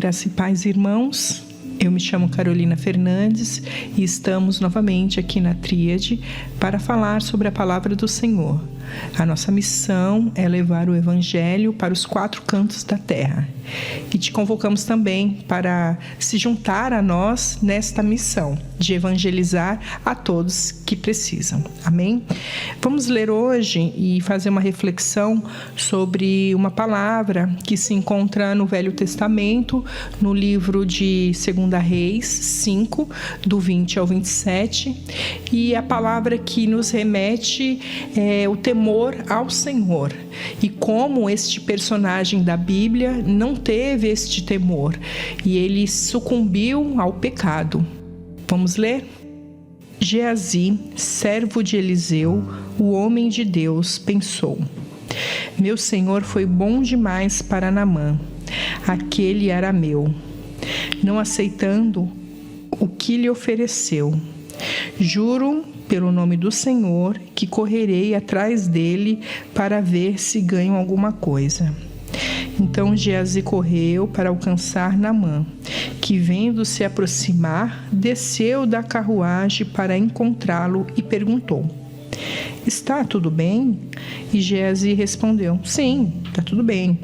Graça e paz, irmãos. Eu me chamo Carolina Fernandes e estamos novamente aqui na Tríade para falar sobre a palavra do Senhor. A nossa missão é levar o Evangelho para os 4 cantos da terra. E te convocamos também para se juntar a nós nesta missão de evangelizar a todos que precisam. Amém? Vamos ler hoje e fazer uma reflexão sobre uma palavra que se encontra no Velho Testamento, no livro de 2 Reis 5, do 20 ao 27. E a palavra que nos remete é o temor ao Senhor. E como este personagem da Bíblia não teve este temor e ele sucumbiu ao pecado. Vamos ler? Geazi, servo de Eliseu, o homem de Deus, pensou: meu senhor foi bom demais para Naamã, aquele arameu, não aceitando o que lhe ofereceu. Juro pelo nome do Senhor que correrei atrás dele para ver se ganho alguma coisa. Então Geazi correu para alcançar Naamã, que, vendo se aproximar, desceu da carruagem para encontrá-lo e perguntou: está tudo bem? E Geazi respondeu: sim, está tudo bem.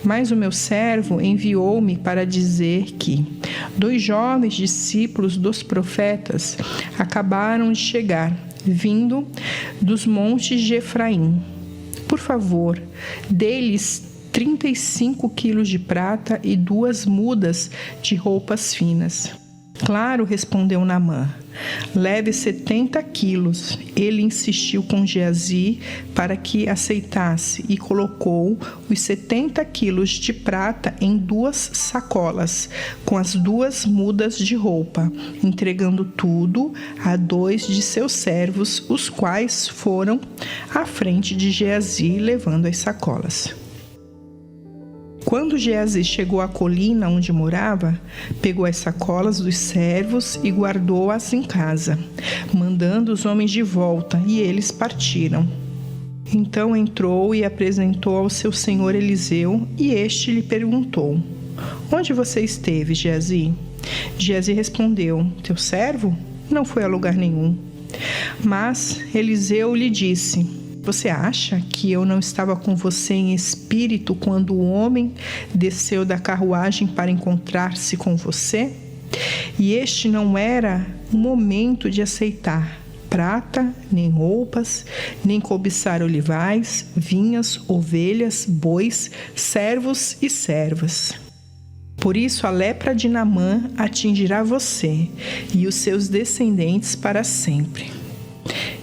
Mas o meu servo enviou-me para dizer que 2 jovens discípulos dos profetas acabaram de chegar, vindo dos montes de Efraim. Por favor, dê-lhes 35 quilos de prata e 2 mudas de roupas finas. Claro, respondeu Naamã, leve 70 quilos. Ele insistiu com Geazi para que aceitasse e colocou os 70 quilos de prata em 2 sacolas, com as 2 mudas de roupa, entregando tudo a 2 de seus servos, os quais foram à frente de Geazi, levando as sacolas. Quando Geazi chegou à colina onde morava, pegou as sacolas dos servos e guardou-as em casa, mandando os homens de volta, e eles partiram. Então entrou e apresentou ao seu senhor Eliseu, e este lhe perguntou: onde você esteve, Geazi? Geazi respondeu: teu servo não foi a lugar nenhum. Mas Eliseu lhe disse: você acha que eu não estava com você em espírito quando o homem desceu da carruagem para encontrar-se com você? E este não era o momento de aceitar prata, nem roupas, nem cobiçar olivais, vinhas, ovelhas, bois, servos e servas. Por isso a lepra de Naamã atingirá você e os seus descendentes para sempre.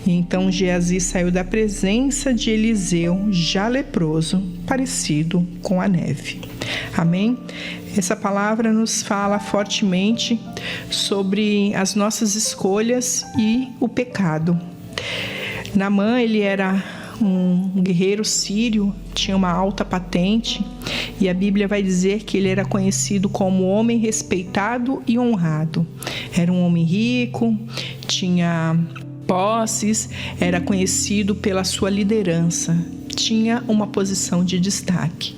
E então Geazi saiu da presença de Eliseu, já leproso, parecido com a neve. Amém? Essa palavra nos fala fortemente sobre as nossas escolhas e o pecado. Naamã, ele era um guerreiro sírio, tinha uma alta patente, e a Bíblia vai dizer que ele era conhecido como homem respeitado e honrado. Era um homem rico, tinha posses, era conhecido pela sua liderança, tinha uma posição de destaque.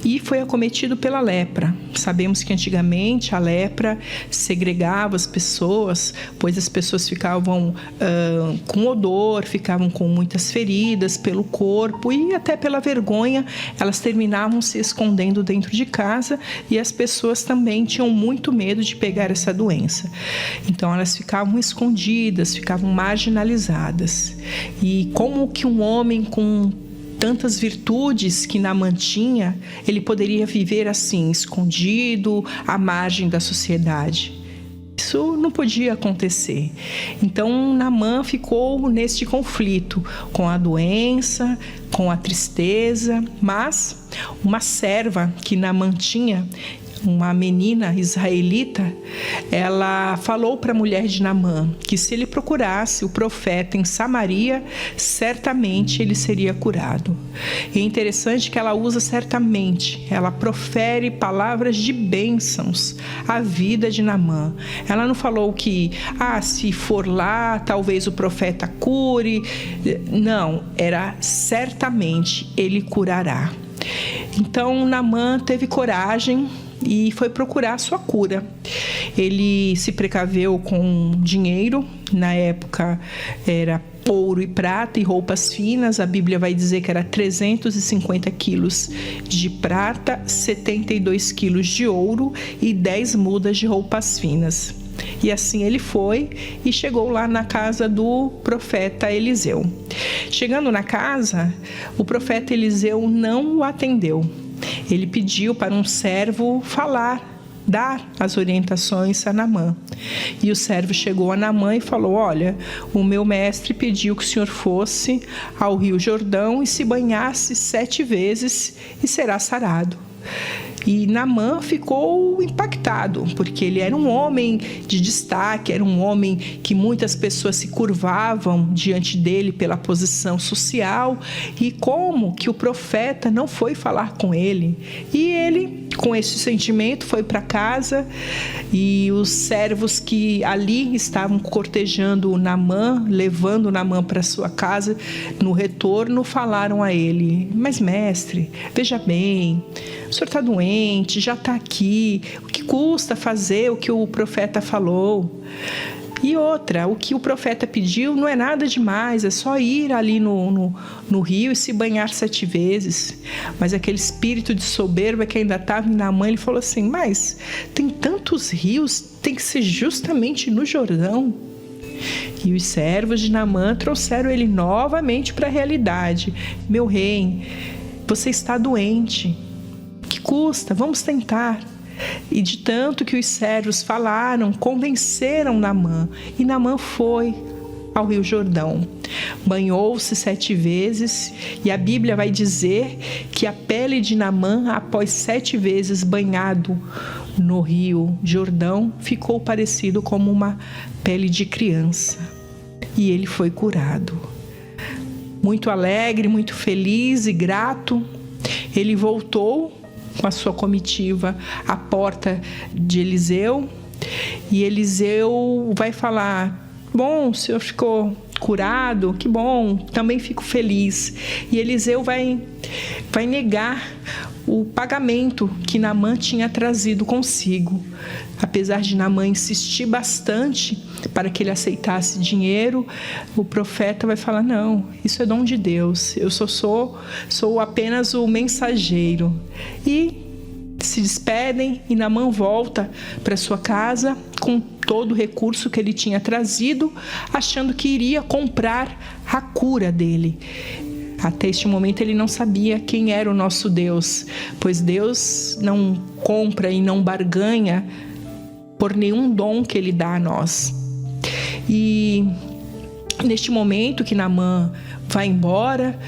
E foi acometido pela lepra. Sabemos que antigamente a lepra segregava as pessoas, pois as pessoas ficavam com odor, ficavam com muitas feridas pelo corpo e até pela vergonha, elas terminavam se escondendo dentro de casa, e as pessoas também tinham muito medo de pegar essa doença. Então elas ficavam escondidas, ficavam marginalizadas. E como que um homem com tantas virtudes que Naamã tinha, ele poderia viver assim, escondido, à margem da sociedade? Isso não podia acontecer. Então Naamã ficou neste conflito com a doença, com a tristeza, mas uma serva que Naamã tinha, uma menina israelita, ela falou para a mulher de Naamã que se ele procurasse o profeta em Samaria, certamente ele seria curado. E é interessante que ela usa certamente, ela profere palavras de bênçãos à vida de Naamã. Ela não falou que, se for lá, talvez o profeta cure. Não, era certamente ele curará. Então Naamã teve coragem e foi procurar a sua cura. Ele se precaveu com dinheiro, na época era ouro e prata e roupas finas. A Bíblia vai dizer que era 350 quilos de prata, 72 quilos de ouro e 10 mudas de roupas finas. E assim ele foi e chegou lá na casa do profeta Eliseu. Chegando na casa, o profeta Eliseu não o atendeu. Ele pediu para um servo dar as orientações a Naamã. E o servo chegou a Naamã e falou: olha, o meu mestre pediu que o senhor fosse ao Rio Jordão e se banhasse 7 vezes e será sarado. E Naamã ficou impactado, porque ele era um homem de destaque, era um homem que muitas pessoas se curvavam diante dele pela posição social. E como que o profeta não foi falar com ele? E ele, com esse sentimento, foi para casa, e os servos que ali estavam cortejando Naamã, levando Naamã para sua casa, no retorno falaram a ele: mas mestre, veja bem, o senhor está doente, já está aqui, o que custa fazer o que o profeta falou? E outra, o que o profeta pediu não é nada demais, é só ir ali no rio e se banhar 7 vezes. Mas aquele espírito de soberba que ainda estava em Naamã, ele falou assim: mas tem tantos rios, tem que ser justamente no Jordão. E os servos de Naamã trouxeram ele novamente para a realidade: meu rei, você está doente, que custa? Vamos tentar. E de tanto que os servos falaram, convenceram Naamã, e Naamã foi ao Rio Jordão. Banhou-se 7 vezes, e a Bíblia vai dizer que a pele de Naamã, após 7 vezes banhado no Rio Jordão, ficou parecido como uma pele de criança. E ele foi curado. Muito alegre, muito feliz e grato, ele voltou com a sua comitiva à porta de Eliseu, e Eliseu vai falar: bom, o senhor ficou curado, que bom, também fico feliz. E Eliseu vai negar o pagamento que Naamã tinha trazido consigo. Apesar de Naamã insistir bastante para que ele aceitasse dinheiro, o profeta vai falar: não, isso é dom de Deus, eu sou apenas o mensageiro. E se despedem, e Naamã volta para sua casa com todo o recurso que ele tinha trazido, achando que iria comprar a cura dele. Até este momento ele não sabia quem era o nosso Deus, pois Deus não compra e não barganha por nenhum dom que ele dá a nós. E neste momento que Naamã vai embora,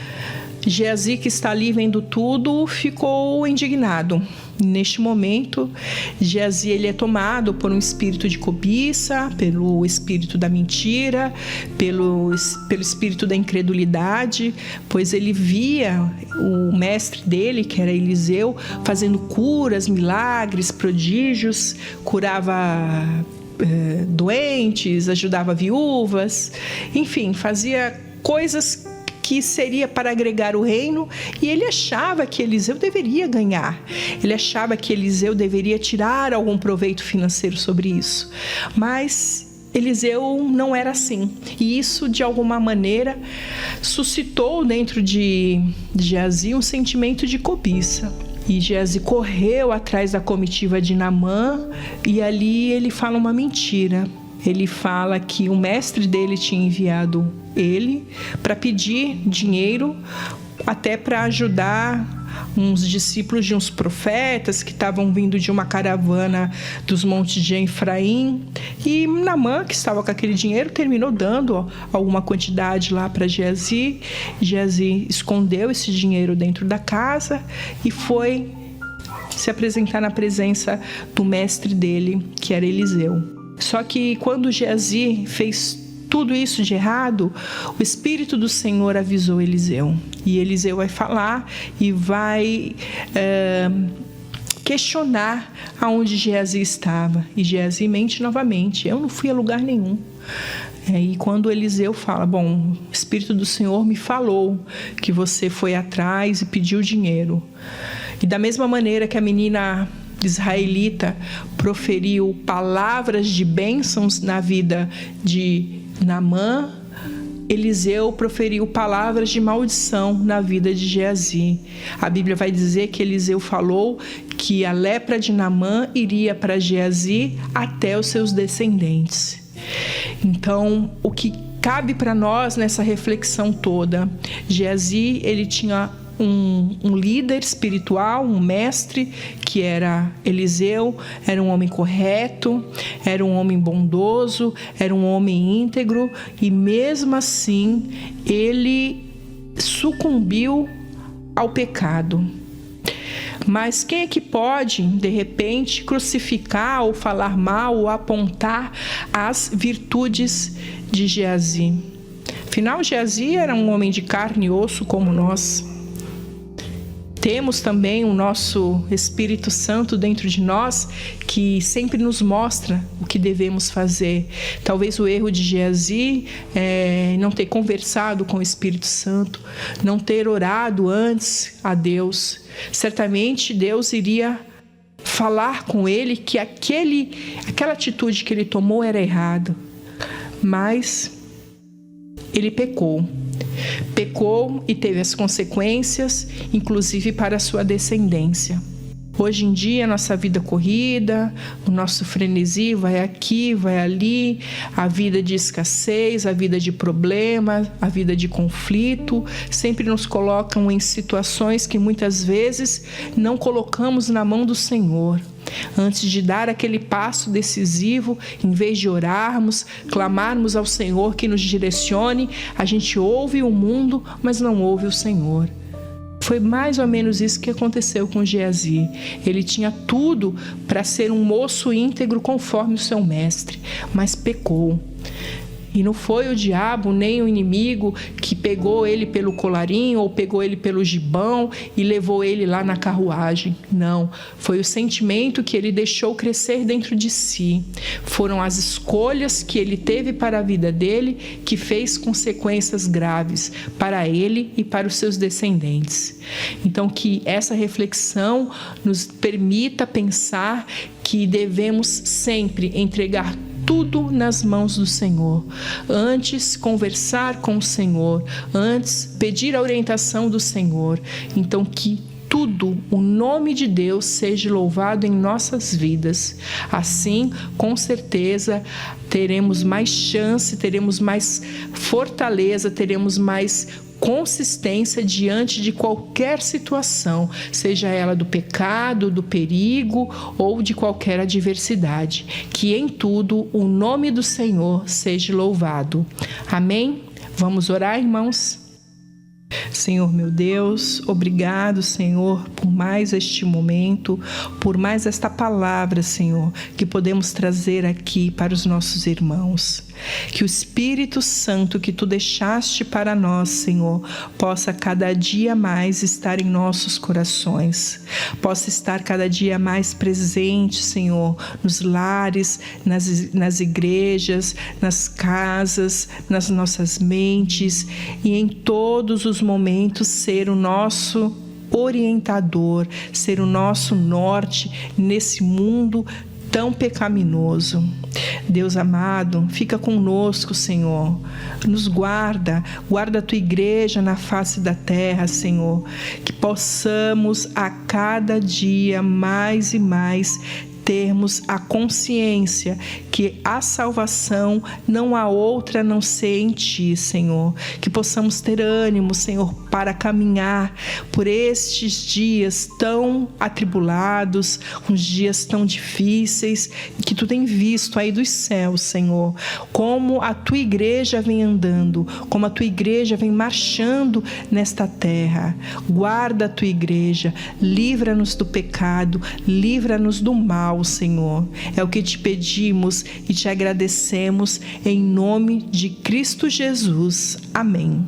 Geazi, que está ali vendo tudo, ficou indignado. Neste momento, Geazi, ele é tomado por um espírito de cobiça, pelo espírito da mentira, pelo espírito da incredulidade, pois ele via o mestre dele, que era Eliseu, fazendo curas, milagres, prodígios, curava doentes, ajudava viúvas, enfim, fazia coisas que seria para agregar o reino, e ele achava que Eliseu deveria ganhar. Ele achava que Eliseu deveria tirar algum proveito financeiro sobre isso. Mas Eliseu não era assim. E isso, de alguma maneira, suscitou dentro de Geazi um sentimento de cobiça. E Geazi correu atrás da comitiva de Naamã, e ali ele fala uma mentira. Ele fala que o mestre dele tinha enviado ele para pedir dinheiro, até para ajudar uns discípulos de uns profetas que estavam vindo de uma caravana dos montes de Efraim. E Naamã, que estava com aquele dinheiro, terminou dando alguma quantidade lá para Geazi. Geazi escondeu esse dinheiro dentro da casa e foi se apresentar na presença do mestre dele, que era Eliseu. Só que quando Geazi fez tudo isso de errado, o Espírito do Senhor avisou Eliseu. E Eliseu vai falar e vai questionar aonde Geazi estava. E Geazi mente novamente: eu não fui a lugar nenhum. E quando Eliseu fala: bom, o Espírito do Senhor me falou que você foi atrás e pediu dinheiro. E da mesma maneira que a menina israelita proferiu palavras de bênçãos na vida de Naamã, Eliseu proferiu palavras de maldição na vida de Geazi. A Bíblia vai dizer que Eliseu falou que a lepra de Naamã iria para Geazi até os seus descendentes. Então, o que cabe para nós nessa reflexão toda? Geazi, ele tinha um líder espiritual, um mestre, que era Eliseu. Era um homem correto, era um homem bondoso, era um homem íntegro, e mesmo assim ele sucumbiu ao pecado. Mas quem é que pode, de repente, crucificar ou falar mal ou apontar as virtudes de Geazi? Afinal, Geazi era um homem de carne e osso como nós. Temos também o nosso Espírito Santo dentro de nós, que sempre nos mostra o que devemos fazer. Talvez o erro de Geazi é não ter conversado com o Espírito Santo, não ter orado antes a Deus. Certamente Deus iria falar com ele que aquela atitude que ele tomou era errada. Mas ele pecou e teve as consequências, inclusive para a sua descendência. Hoje em dia, a nossa vida corrida, o nosso frenesi vai aqui, vai ali, a vida de escassez, a vida de problema, a vida de conflito, sempre nos colocam em situações que muitas vezes não colocamos na mão do Senhor. Antes de dar aquele passo decisivo, em vez de orarmos, clamarmos ao Senhor que nos direcione, a gente ouve o mundo, mas não ouve o Senhor. Foi mais ou menos isso que aconteceu com Geazi. Ele tinha tudo para ser um moço íntegro conforme o seu mestre, mas pecou. E não foi o diabo nem o inimigo que pegou ele pelo colarinho ou pegou ele pelo gibão e levou ele lá na carruagem. Não, foi o sentimento que ele deixou crescer dentro de si. Foram as escolhas que ele teve para a vida dele que fez consequências graves para ele e para os seus descendentes. Então, que essa reflexão nos permita pensar que devemos sempre entregar tudo nas mãos do Senhor. Antes, conversar com o Senhor. Antes, pedir a orientação do Senhor. Então, que tudo, o nome de Deus seja louvado em nossas vidas. Assim, com certeza, teremos mais chance, teremos mais fortaleza, teremos mais consistência diante de qualquer situação, seja ela do pecado, do perigo ou de qualquer adversidade. Que em tudo o nome do Senhor seja louvado. Amém? Vamos orar, irmãos? Senhor meu Deus, obrigado, Senhor, por mais este momento, por mais esta palavra, Senhor, que podemos trazer aqui para os nossos irmãos. Que o Espírito Santo que Tu deixaste para nós, Senhor, possa cada dia mais estar em nossos corações, possa estar cada dia mais presente, Senhor, nos lares, nas igrejas, nas casas, nas nossas mentes e em todos os momentos ser o nosso orientador, ser o nosso norte nesse mundo tão pecaminoso. Deus amado, fica conosco, Senhor. Nos guarda a Tua igreja na face da terra, Senhor. Que possamos a cada dia mais e mais termos a consciência que a salvação não há outra a não ser em Ti, Senhor. Que possamos ter ânimo, Senhor, para caminhar por estes dias tão atribulados, uns dias tão difíceis, que Tu tem visto aí dos céus, Senhor, como a Tua igreja vem andando, como a Tua igreja vem marchando nesta terra. Guarda a Tua igreja, livra-nos do pecado, livra-nos do mal, Senhor. É o que Te pedimos e Te agradecemos em nome de Cristo Jesus. Amém.